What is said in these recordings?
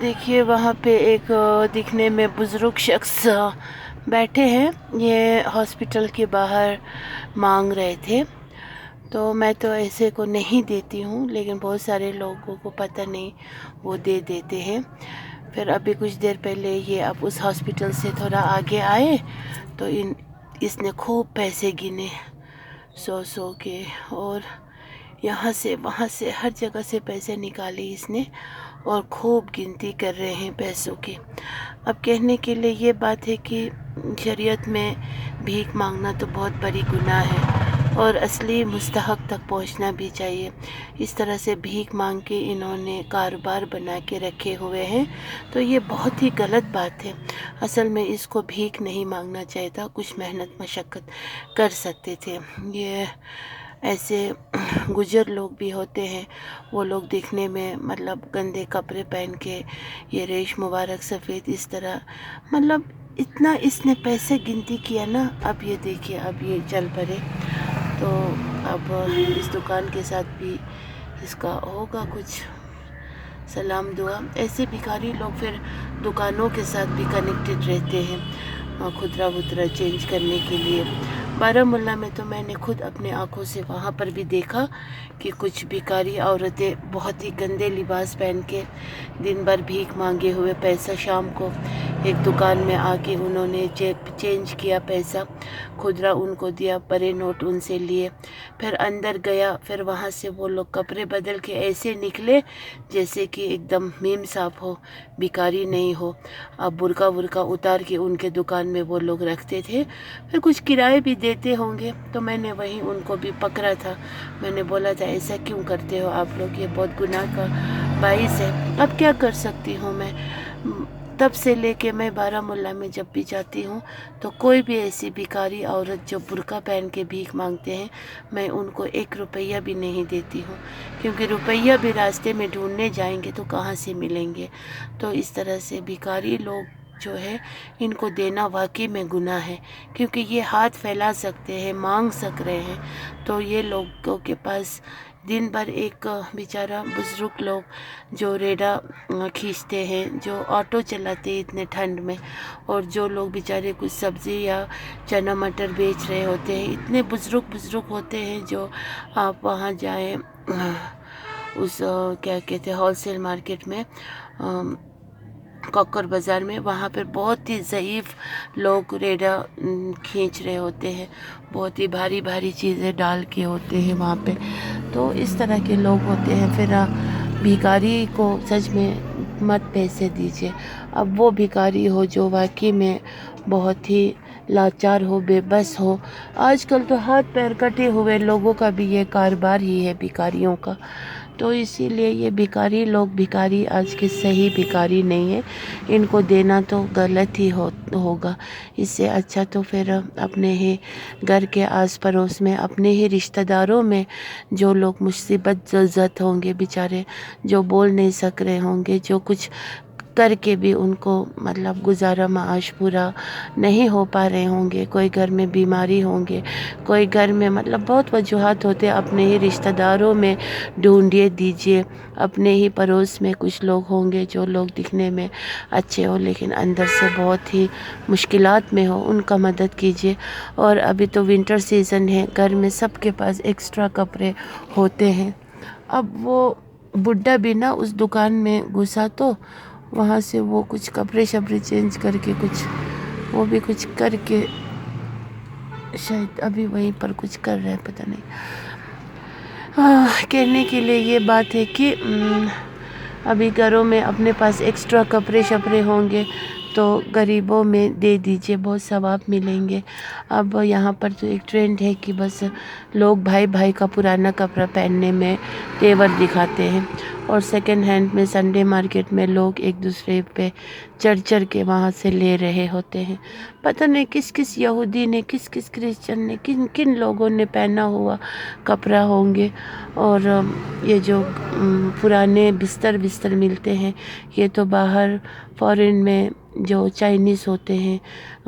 دیکھیے وہاں پہ ایک دکھنے میں بزرگ شخص بیٹھے ہیں. یہ ہاسپٹل کے باہر مانگ رہے تھے. تو میں تو ایسے کو نہیں دیتی ہوں، لیکن بہت سارے لوگوں کو پتہ نہیں وہ دے دیتے ہیں. پھر ابھی کچھ دیر پہلے یہ اب اس ہاسپٹل سے تھوڑا آگے آئے تو اس نے خوب پیسے گنے 100 کے، اور یہاں سے وہاں سے ہر جگہ سے پیسے نکالے اس نے، اور خوب گنتی کر رہے ہیں پیسوں کی. اب کہنے کے لیے یہ بات ہے کہ شریعت میں بھیک مانگنا تو بہت بڑی گناہ ہے، اور اصلی مستحق تک پہنچنا بھی چاہیے. اس طرح سے بھیک مانگ کے انہوں نے کاروبار بنا کے رکھے ہوئے ہیں، تو یہ بہت ہی غلط بات ہے. اصل میں اس کو بھیک نہیں مانگنا چاہیے تھا، کچھ محنت مشقت کر سکتے تھے. یہ ایسے گجر لوگ بھی ہوتے ہیں، وہ لوگ دیکھنے میں مطلب گندے کپڑے پہن کے، یہ ریش مبارک سفید اس طرح، مطلب اتنا اس نے پیسے گنتی کیا نا. اب یہ دیکھیے اب یہ چل پڑے، تو اب اس دکان کے ساتھ بھی اس کا ہوگا کچھ سلام دعا. ایسے بھکاری لوگ پھر دکانوں کے ساتھ بھی کنیکٹڈ رہتے ہیں خدرہ ودرہ چینج کرنے کے لیے. بارہمولہ میں تو میں نے خود اپنے آنکھوں سے وہاں پر بھی دیکھا کہ کچھ بھکاری عورتیں بہت ہی گندے لباس پہن کے دن بھر بھیک مانگے ہوئے پیسہ، شام کو ایک دکان میں آ کے انہوں نے چینج کیا پیسہ، خدرہ ان کو دیا، بڑے نوٹ ان سے لیے، پھر اندر گیا، پھر وہاں سے وہ لوگ کپڑے بدل کے ایسے نکلے جیسے کہ ایک دم میم صاحب ہو، بھکاری نہیں ہو. اب برقع اتار کے ان کے دکان میں وہ لوگ رکھتے تھے. پھر کچھ کرائے بھی دیتے ہوں گے، تو میں نے وہیں ان کو بھی پکڑا تھا. میں نے بولا تھا ایسا کیوں کرتے ہو آپ لوگ، یہ بہت گناہ کا باعث ہے. اب کیا کر سکتی ہوں میں؟ تب سے لے کے میں بارہمولہ میں جب بھی جاتی ہوں تو کوئی بھی ایسی بھکاری عورت جو برقع پہن کے بھیک مانگتے ہیں، میں ان کو 1 روپیہ بھی نہیں دیتی ہوں، کیونکہ روپیہ بھی راستے میں ڈھونڈنے جائیں گے تو کہاں سے ملیں گے. تو اس طرح سے بھکاری لوگ جو ہے ان کو دینا واقعی میں گناہ ہے، کیونکہ یہ ہاتھ پھیلا سکتے ہیں، مانگ سک رہے ہیں. تو یہ لوگوں کے پاس دن بھر ایک بیچارہ بزرگ لوگ جو ریڑا کھینچتے ہیں، جو آٹو چلاتے ہیں اتنے ٹھنڈ میں، اور جو لوگ بیچارے کچھ سبزی یا چنا مٹر بیچ رہے ہوتے ہیں، اتنے بزرگ ہوتے ہیں. جو آپ وہاں جائیں اس کیا کہتے ہیں ہول سیل مارکیٹ میں، کوکر بازار میں، وہاں پر بہت ہی ضعیف لوگ ریڑا کھینچ رہے ہوتے ہیں، بہت ہی بھاری چیزیں ڈال کے ہوتے ہیں وہاں پہ. تو اس طرح کے لوگ ہوتے ہیں. پھر بھکاری کو سچ میں مت پیسے دیجیے. اب وہ بھکاری ہو جو واقعی میں بہت ہی لاچار ہو، بے بس ہو. آج کل تو ہاتھ پیر کٹے ہوئے لوگوں کا بھی یہ کاروبار ہی ہے بھکاریوں کا. تو اسی لیے یہ بھکاری لوگ بھکاری آج کے صحیح بھکاری نہیں ہے، ان کو دینا تو غلط ہی ہوگا. اس سے اچھا تو پھر اپنے ہی گھر کے آس پڑوس میں، اپنے ہی رشتہ داروں میں جو لوگ مصیبت زد ہوں گے بیچارے، جو بول نہیں سک رہے ہوں گے، جو کچھ کر کے بھی ان کو مطلب گزارا معاش پورا نہیں ہو پا رہے ہوں گے، کوئی گھر میں بیماری ہوں گے، کوئی گھر میں مطلب بہت وجوہات ہوتے، اپنے ہی رشتہ داروں میں ڈھونڈیے دیجیے. اپنے ہی پڑوس میں کچھ لوگ ہوں گے جو لوگ دکھنے میں اچھے ہو لیکن اندر سے بہت ہی مشکلات میں ہو، ان کا مدد کیجیے. اور ابھی تو ونٹر سیزن ہے، گھر میں سب کے پاس ایکسٹرا کپڑے ہوتے ہیں. اب وہ بڈھا بھی نا اس دکان میں گھسا تو وہاں سے وہ کچھ کپڑے شپڑے چینج کر کے وہ بھی کچھ کر کے شاید ابھی وہیں پر کچھ کر رہے ہیں، پتہ نہیں. کہنے کے لیے یہ بات ہے کہ ابھی گھروں میں اپنے پاس ایکسٹرا کپڑے شپڑے ہوں گے تو غریبوں میں دے دیجیے، بہت ثواب ملیں گے. اب یہاں پر تو ایک ٹرینڈ ہے کہ بس لوگ بھائی کا پرانا کپڑا پہننے میں تیور دکھاتے ہیں، اور سیکنڈ ہینڈ میں سنڈے مارکیٹ میں لوگ ایک دوسرے پہ چڑھ کے وہاں سے لے رہے ہوتے ہیں. پتہ نہیں کس یہودی نے، کس کرسچن نے، کن لوگوں نے پہنا ہوا کپڑا ہوں گے. اور یہ جو پرانے بستر ملتے ہیں، یہ تو باہر فارن میں جو چائنیز ہوتے ہیں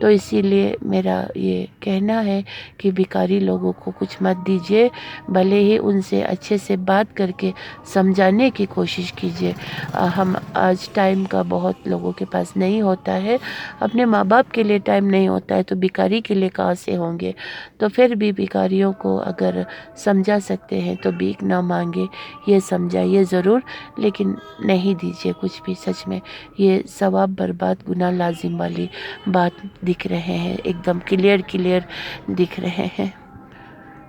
تو اسی لیے میرا یہ کہنا ہے کہ بیکاری لوگوں کو کچھ مت دیجیے، بھلے ہی ان سے اچھے سے بات کر کے سمجھانے کی کوشش کیجیے۔ ہم آج ٹائم کا بہت لوگوں کے پاس نہیں ہوتا ہے، اپنے ماں باپ کے لیے ٹائم نہیں ہوتا ہے تو بیکاری کے لیے کہاں سے ہوں گے؟ تو پھر بھی بیکاریوں کو اگر سمجھا سکتے ہیں تو بھیک نہ مانگے، یہ سمجھائیے ضرور، لیکن نہیں دیجیے کچھ بھی۔ سچ میں یہ ثواب برباد گناہ لازم والی بات دکھ رہے ہیں، ایک دم کلیئر دکھ رہے ہیں۔